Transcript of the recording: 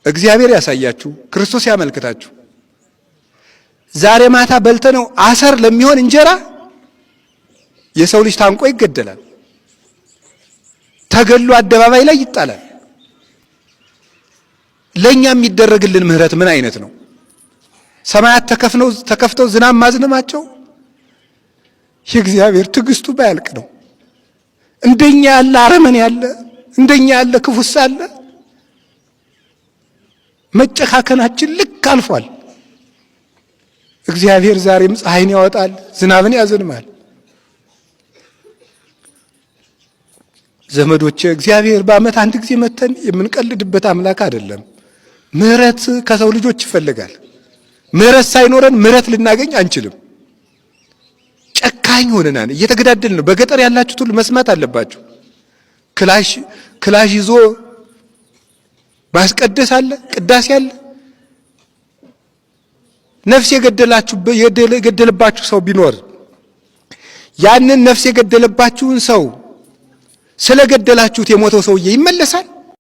እግዚአብሔር ያሳያችሁ፣ ክርስቶስ ያመልክታችሁ። ዛሬ ማታ በልተነው አሰር ለሚሆን እንጀራ የሰው ልጅ ታንቆ ይገደላል፣ ተገሎ አደባባይ ላይ ይጣላል። ለኛ የሚደረግልን ምህረት ምን አይነት ነው? ሰማያት ተከፍተው ዝናብ ማዝነማቸው የእግዚአብሔር ትዕግስቱ ባያልቅ ነው። እንደኛ ያለ አረመኔ ያለ፣ እንደኛ ያለ ክፉስ አለ? መጨካከናችን ልክ አልፏል። እግዚአብሔር ዛሬም ፀሐይን ያወጣል፣ ዝናብን ያዘንማል። ዘመዶቼ እግዚአብሔር በዓመት አንድ ጊዜ መተን የምንቀልድበት አምላክ አይደለም። ምህረት ከሰው ልጆች ይፈልጋል። ምህረት ሳይኖረን ምህረት ልናገኝ አንችልም። ጨካኝ ሆነናል፣ እየተገዳደልን ነው። በገጠር ያላችሁት ሁሉ መስማት አለባችሁ። ክላሽ ይዞ ማስቀደስ አለ፣ ቅዳሴ አለ። ነፍስ የገደለባችሁ ሰው ቢኖር ያንን ነፍስ የገደለባችሁን ሰው ስለገደላችሁት የሞተው ሰውዬ ይመለሳል?